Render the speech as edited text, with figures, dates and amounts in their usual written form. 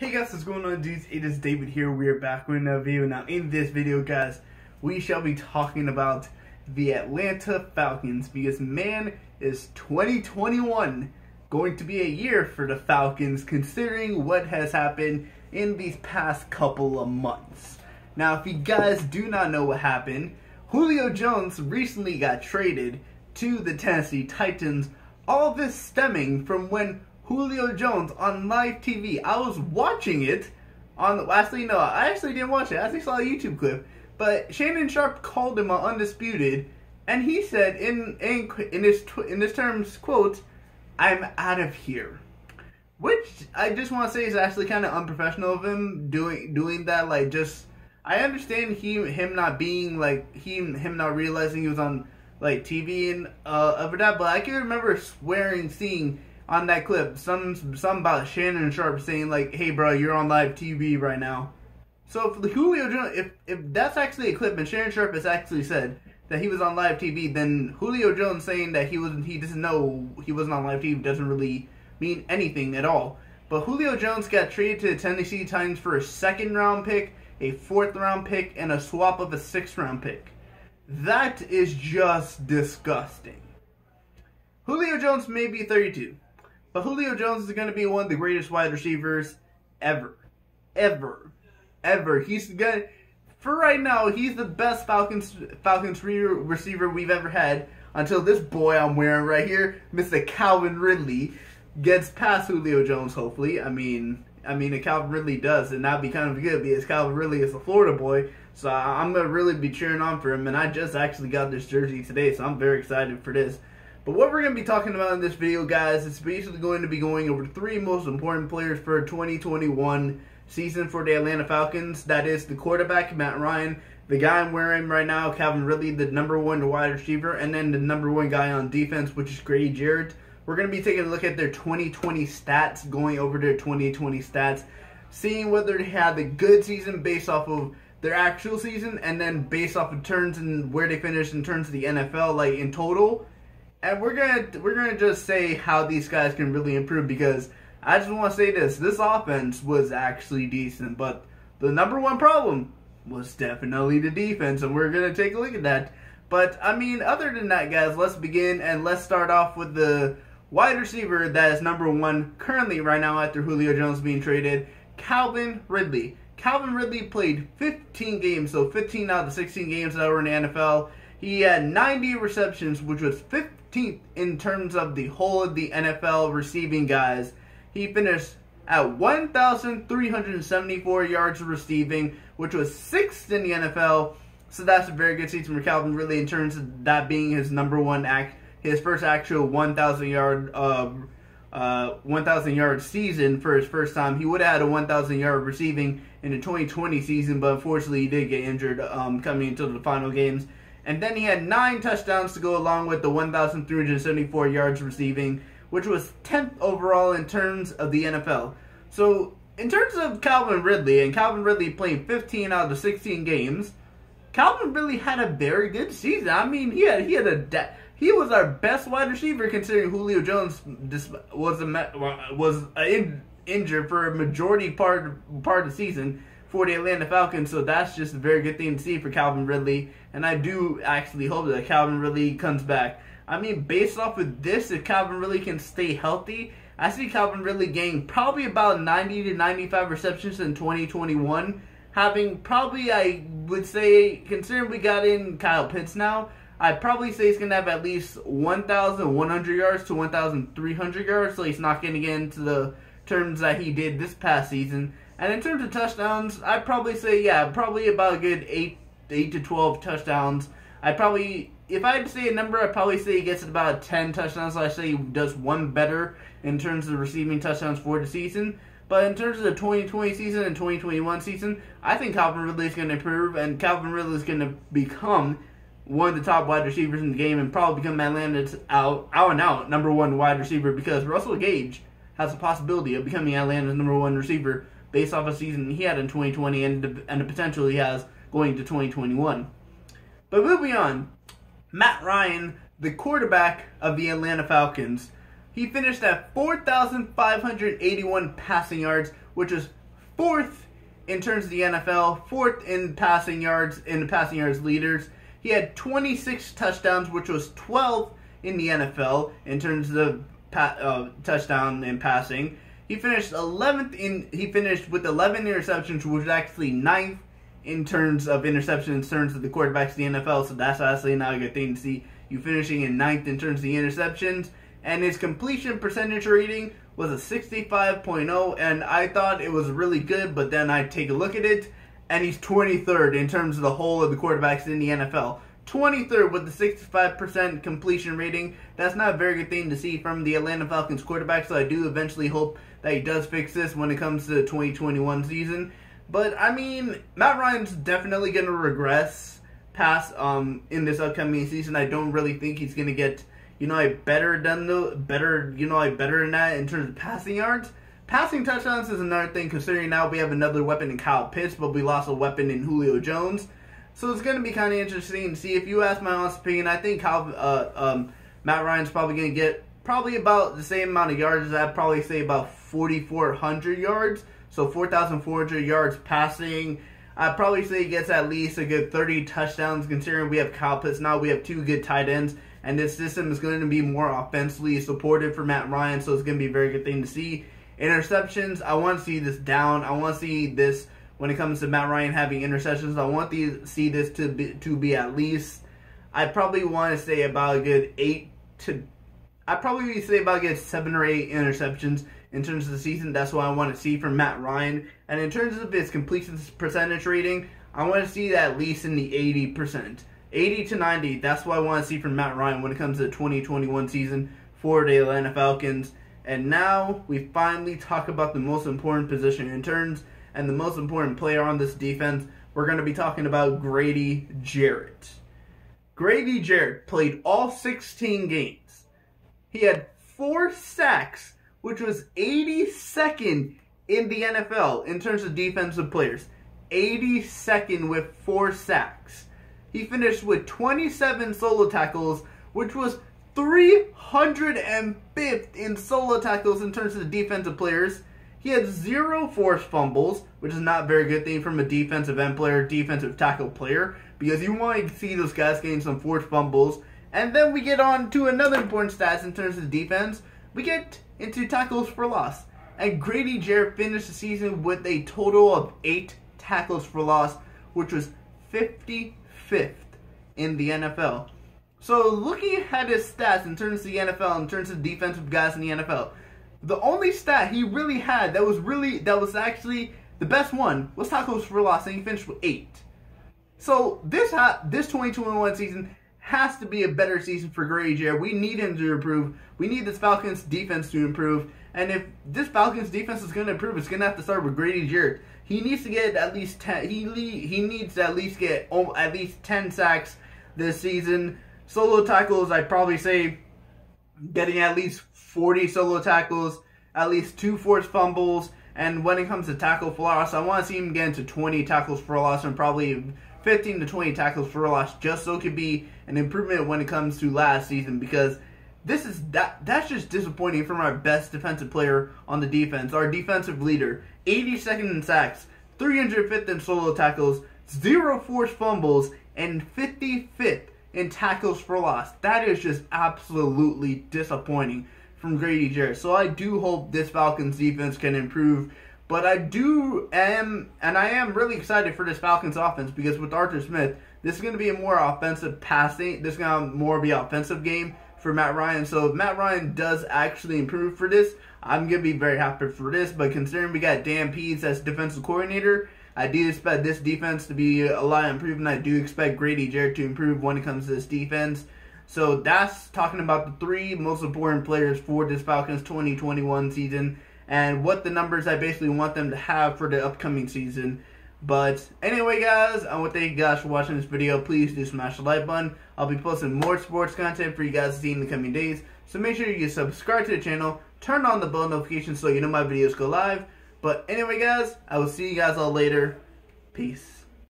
Hey guys, what's going on, dudes? It is David here. We are back with another video. Now, in this video, guys, we shall be talking about the Atlanta Falcons, because man, is 2021 going to be a year for the Falcons, considering what has happened in these past couple of months. Now, if you guys do not know what happened, Julio Jones recently got traded to the Tennessee Titans. All this stemming from when Julio Jones on live TV. I was watching it on I actually didn't watch it. I actually saw a YouTube clip. But Shannon Sharpe called him on Undisputed, and he said in his terms, quote, "I'm out of here." Which I just want to say is actually kind of unprofessional of him doing that. Like, just, I understand him not being like him not realizing he was on like TV and of that, but I can remember seeing on that clip something about Shannon Sharpe saying like, "Hey bro, you're on live TV right now." So if Julio Jones, if that's actually a clip and Shannon Sharpe has actually said that he was on live TV, then Julio Jones saying that he doesn't know he wasn't on live TV doesn't really mean anything at all. But Julio Jones got traded to the Tennessee Titans for a 2nd round pick, a 4th round pick, and a swap of a 6th round pick. That is just disgusting. Julio Jones may be 32. But Julio Jones is going to be one of the greatest wide receivers ever. He's going to, for right now, he's the best Falcons receiver we've ever had until this boy I'm wearing right here, Mr. Calvin Ridley, gets past Julio Jones, hopefully. I mean, if Calvin Ridley does, then that'd be kind of good, because Calvin Ridley is a Florida boy. So I'm going to really be cheering on for him, and I just actually got this jersey today, so I'm very excited for this. But what we're going to be talking about in this video, guys, is basically going to be going over 3 most important players for 2021 season for the Atlanta Falcons. That is the quarterback, Matt Ryan, the guy I'm wearing right now, Calvin Ridley, the #1 wide receiver, and then the #1 guy on defense, which is Grady Jarrett. We're going to be taking a look at their 2020 stats, going over their 2020 stats, seeing whether they had a good season based off of their actual season, and then based off of turns and where they finished in terms of the NFL, like in total. And we're gonna just say how these guys can really improve, because I just want to say this offense was actually decent, but the #1 problem was definitely the defense, and we're gonna take a look at that. But I mean, other than that, guys, let's begin, and let's start off with the wide receiver that is #1 currently right now after Julio Jones being traded, Calvin Ridley. Calvin Ridley played 15 games, so 15 out of the 16 games that were in the NFL. He had 90 receptions, which was 15th in terms of the whole of the NFL receiving guys. He finished at 1,374 yards receiving, which was 6th in the NFL. So that's a very good season for Calvin Ridley in terms of that being his his first actual 1,000 yard season for his first time. He would have had a 1,000 yard receiving in the 2020 season, but unfortunately he did get injured coming into the final games. And then he had 9 touchdowns to go along with the 1,374 yards receiving, which was 10th overall in terms of the NFL. So, in terms of Calvin Ridley, and Calvin Ridley playing 15 out of the 16 games, Calvin Ridley had a very good season. I mean, he was our best wide receiver, considering Julio Jones was injured for a majority part of the season for the Atlanta Falcons. So that's just a very good thing to see for Calvin Ridley, and I do actually hope that Calvin Ridley comes back. I mean, based off of this, if Calvin Ridley can stay healthy, I see Calvin Ridley getting probably about 90 to 95 receptions in 2021, having probably, I would say, considering we got in Kyle Pitts now, I'd probably say he's going to have at least 1,100 yards to 1,300 yards, so he's not going to get into the terms that he did this past season. And in terms of touchdowns, I'd probably say, yeah, probably about a good 8 to 12 touchdowns. If I had to say a number, I'd probably say he gets about 10 touchdowns. So I say he does one better in terms of receiving touchdowns for the season. But in terms of the 2020 season and 2021 season, I think Calvin Ridley is going to improve, and Calvin Ridley is going to become one of the top wide receivers in the game, and probably become Atlanta's out and out #1 wide receiver, because Russell Gage has the possibility of becoming Atlanta's #1 receiver based off a season he had in 2020 and the potential he has going to 2021. But moving on, Matt Ryan, the quarterback of the Atlanta Falcons, he finished at 4,581 passing yards, which is fourth in terms of the NFL, fourth in passing yards, leaders. He had 26 touchdowns, which was 12th in the NFL in terms of touchdown and passing. He finished 11th He finished with 11 interceptions, which was actually 9th in terms of interceptions in terms of the quarterbacks in the NFL. So that's actually not a good thing to see. You finishing in 9th in terms of the interceptions, and his completion percentage rating was a 65.0, and I thought it was really good. But then I take a look at it, and he's 23rd in terms of the whole of the quarterbacks in the NFL. 23rd with the 65% completion rating. That's not a very good thing to see from the Atlanta Falcons quarterback, so I do eventually hope that he does fix this when it comes to the 2021 season. But, I mean, Matt Ryan's definitely going to regress past in this upcoming season. I don't really think he's going to get, better than that in terms of passing yards. Passing touchdowns is another thing, considering now we have another weapon in Kyle Pitts, but we lost a weapon in Julio Jones. So it's going to be kind of interesting to see. If you ask my honest opinion, I think Matt Ryan's probably going to get about the same amount of yards. I'd probably say about 4,400 yards. So 4,400 yards passing. I'd probably say he gets at least a good 30 touchdowns, considering we have Kyle Pitts now. We have 2 good tight ends, and this system is going to be more offensively supported for Matt Ryan, so it's going to be a very good thing to see. Interceptions, I want to see this down. I want to see this, when it comes to Matt Ryan having interceptions, I want to see this to be at least, I'd probably want to say about a good 7 or 8 interceptions in terms of the season. That's what I want to see from Matt Ryan. And in terms of his completion percentage rating, I want to see that at least in the 80%. 80 to 90, that's what I want to see from Matt Ryan when it comes to the 2021 season for the Atlanta Falcons. And now we finally talk about the most important position in turns and the most important player on this defense. We're going to be talking about Grady Jarrett. Grady Jarrett played all 16 games. He had 4 sacks, which was 82nd in the NFL in terms of defensive players. 82nd with 4 sacks. He finished with 27 solo tackles, which was 305th in solo tackles in terms of the defensive players. He had 0 forced fumbles, which is not a very good thing from a defensive end player, defensive tackle player, because you want to see those guys getting some forced fumbles. And then we get on to another important stats in terms of the defense. We get into tackles for loss. And Grady Jarrett finished the season with a total of 8 tackles for loss, which was 55th in the NFL. So looking at his stats in terms of the NFL, in terms of defensive guys in the NFL, the only stat he really had that was actually the best one was tackles for loss, and he finished with 8. So this 2021 season has to be a better season for Grady Jarrett. We need him to improve. We need this Falcons defense to improve. And if this Falcons defense is going to improve, it's going to have to start with Grady Jarrett. He needs to get at least 10. He needs to at least get at least 10 sacks this season. Solo tackles, I'd probably say getting at least 40 solo tackles, at least 2 forced fumbles. And when it comes to tackle for loss, I want to see him get into 20 tackles for loss and probably 15 to 20 tackles for loss, just so it could be an improvement when it comes to last season, because that's just disappointing from our best defensive player on the defense, our defensive leader. 82nd in sacks, 305th in solo tackles, 0 forced fumbles, and 55th in tackles for loss. That is just absolutely disappointing from Grady Jarrett. So I do hope this Falcons defense can improve. But I am really excited for this Falcons offense, because with Arthur Smith, this is going to be a more offensive passing. This is going to more be an offensive game for Matt Ryan. So if Matt Ryan does actually improve for this, I'm going to be very happy for this. But considering we got Dan Pease as defensive coordinator, I do expect this defense to be a lot improved, and I do expect Grady Jarrett to improve when it comes to this defense. So that's talking about the 3 most important players for this Falcons 2021 season, and what the numbers I basically want them to have for the upcoming season. But anyway, guys, I want to thank you guys for watching this video. Please do smash the like button. I'll be posting more sports content for you guys to see in the coming days. So make sure you subscribe to the channel, turn on the bell notifications so you know my videos go live. But anyway, guys, I will see you guys all later. Peace.